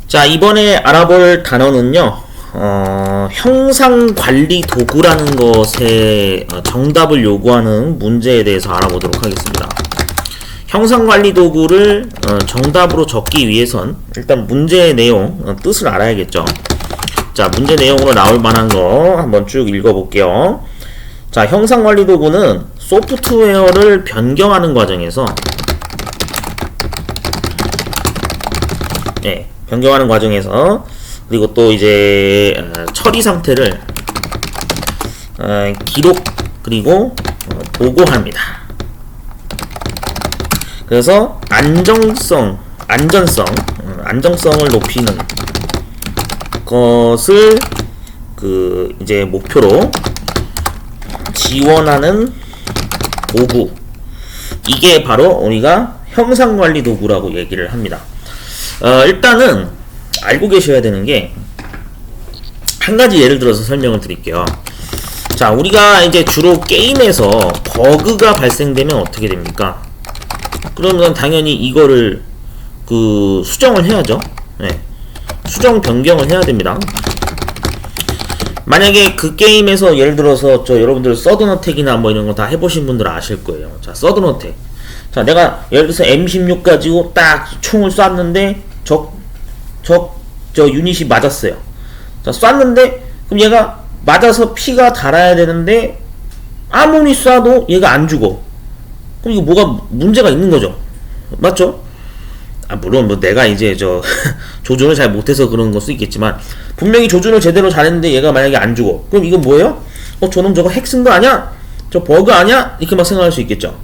자, 이번에 알아볼 단어는요, 형상관리 도구라는 것의 정답을 요구하는 문제에 대해서 알아보도록 하겠습니다. 형상관리 도구를 정답으로 적기 위해선 일단 문제의 내용, 뜻을 알아야겠죠. 자, 문제 내용으로 나올 만한 거 한번 쭉 읽어볼게요. 자, 형상관리 도구는 소프트웨어를 변경하는 과정에서 변경하는 과정에서 그리고 또 이제 처리 상태를 기록 그리고 보고합니다. 그래서 안정성을 높이는 것을 이제 목표로 지원하는 도구, 이게 바로 우리가 형상관리 도구라고 얘기를 합니다. 일단은 알고 계셔야 되는 게 한 가지 예를 들어서 설명을 드릴게요. 자, 우리가 이제 주로 게임에서 버그가 발생되면 어떻게 됩니까? 그러면 당연히 이거를 수정을 해야죠. 수정 변경을 해야 됩니다. 만약에 그 게임에서 예를 들어서 여러분들 서든어택이나 뭐 이런 거 다 해보신 분들 아실 거예요. 자, 서든어택. 자, 내가 예를 들어서 M16 가지고 딱 총을 쐈는데 저 유닛이 맞았어요. 자, 쐈는데 그럼 얘가 맞아서 피가 달아야 되는데 아무리 쏴도 얘가 안 죽어. 그럼 이거 뭐가 문제가 있는 거죠. 맞죠? 물론 뭐 내가 이제 조준을 잘 못해서 그런 걸 수 있겠지만 분명히 조준을 제대로 잘했는데 얘가 만약에 안 죽어. 그럼 이건 뭐예요? 저놈 저거 핵 쓴 거 아니야? 저 버그 아니야? 이렇게 막 생각할 수 있겠죠.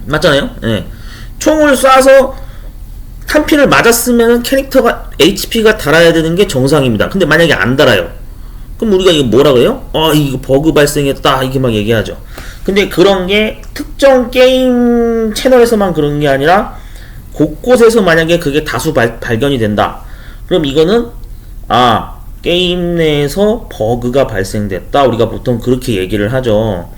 맞잖아요? 총을 쏴서 한 피를 맞았으면 캐릭터가 HP가 달아야 되는 게 정상입니다. 근데 만약에 안 달아요. 그럼 우리가 이거 뭐라고 해요? 이거 버그 발생했다. 이렇게 막 얘기하죠. 근데 그런 게 특정 게임 채널에서만 그런 게 아니라 곳곳에서 만약에 그게 다수 발견이 된다. 그럼 이거는 게임 내에서 버그가 발생됐다. 우리가 보통 그렇게 얘기를 하죠.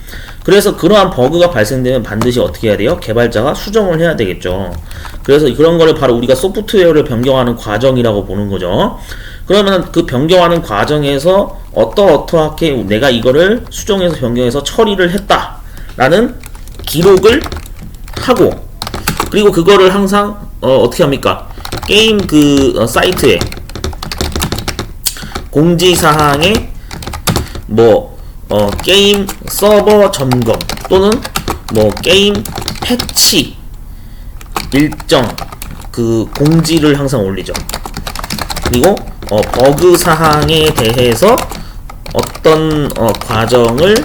그래서 그러한 버그가 발생되면 반드시 어떻게 해야 돼요? 개발자가 수정을 해야 되겠죠. 그래서 그런 거를 바로 우리가 소프트웨어를 변경하는 과정이라고 보는 거죠. 그러면 그 변경하는 과정에서 어떠하게 내가 이거를 수정해서 변경해서 처리를 했다라는 기록을 하고, 그리고 그거를 항상 어떻게 합니까? 게임 사이트에 공지사항에 게임 서버 점검 또는 게임 패치 일정 공지를 항상 올리죠. 그리고 버그 사항에 대해서 어떤 과정을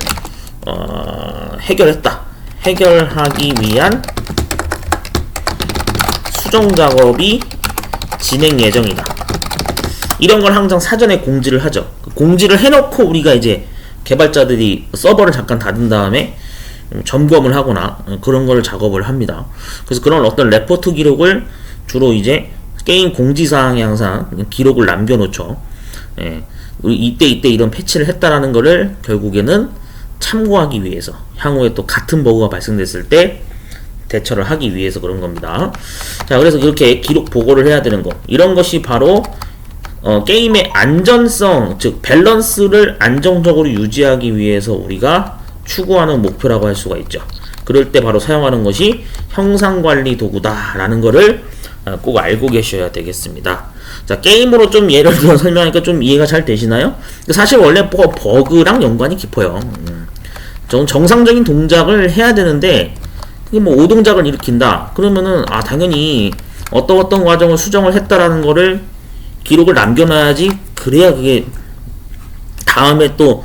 해결하기 위한 수정 작업이 진행 예정이다. 이런 걸 항상 사전에 공지를 하죠. 공지를 해놓고 우리가 이제 개발자들이 서버를 잠깐 닫은 다음에 점검을 하거나 그런 거를 작업을 합니다. 그래서 그런 어떤 레포트 기록을 주로 이제 게임 공지사항에 항상 기록을 남겨놓죠. 우리 이때 이런 패치를 했다라는 거를 결국에는 참고하기 위해서 향후에 또 같은 버그가 발생됐을 때 대처를 하기 위해서 그런 겁니다. 자, 그래서 그렇게 기록 보고를 해야 되는 거, 이런 것이 바로 게임의 안전성, 즉 밸런스를 안정적으로 유지하기 위해서 우리가 추구하는 목표라고 할 수가 있죠. 그럴 때 바로 사용하는 것이 형상관리 도구다 라는 거를 꼭 알고 계셔야 되겠습니다. 자, 게임으로 좀 예를 들어 설명하니까 좀 이해가 잘 되시나요? 사실 원래 버그랑 연관이 깊어요. 정상적인 동작을 해야 되는데 그게 오동작을 일으킨다 그러면은 당연히 어떤 과정을 수정을 했다라는 거를 기록을 남겨놔야지. 그래야 그게 다음에 또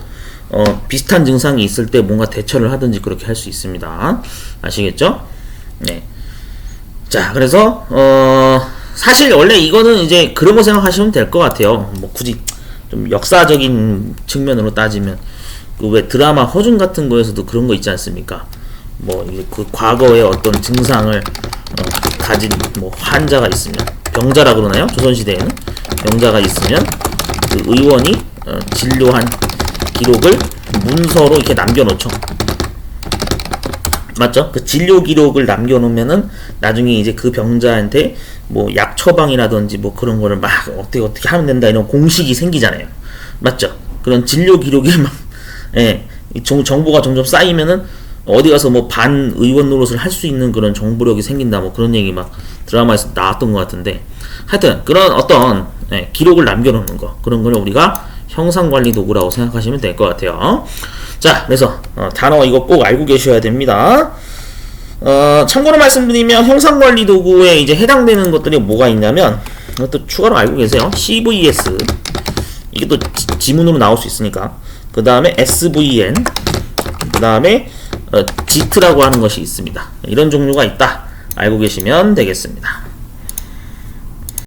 비슷한 증상이 있을 때 뭔가 대처를 하든지 그렇게 할 수 있습니다. 아시겠죠? 네. 자, 그래서 사실 원래 이거는 이제 그런 거 생각하시면 될 것 같아요. 굳이 좀 역사적인 측면으로 따지면 왜 드라마 허준 같은 거에서도 그런 거 있지 않습니까? 과거의 어떤 증상을 가진 환자가 있으면, 병자라 그러나요? 조선시대에는 병자가 있으면 그 의원이 진료한 기록을 문서로 이렇게 남겨놓죠. 맞죠? 그 진료 기록을 남겨놓으면은 나중에 이제 그 병자한테 뭐 약 처방이라든지 뭐 그런 거를 막 어떻게 하면 된다 이런 공식이 생기잖아요. 맞죠? 그런 진료 기록이 막 예, 정보가 점점 쌓이면은 어디 가서 뭐 반 의원 노릇을 할 수 있는 그런 정보력이 생긴다 뭐 그런 얘기 막 드라마에서 나왔던 것 같은데, 하여튼 그런 어떤 기록을 남겨놓는 거, 그런 걸 우리가 형상관리 도구라고 생각하시면 될 것 같아요. 자, 그래서 단어 이거 꼭 알고 계셔야 됩니다. 참고로 말씀드리면 형상관리 도구에 이제 해당되는 것들이 뭐가 있냐면, 이것도 추가로 알고 계세요. CVS, 이게 또 지문으로 나올 수 있으니까. 그 다음에 SVN, 그 다음에 JIT라고 하는 것이 있습니다. 이런 종류가 있다 알고 계시면 되겠습니다.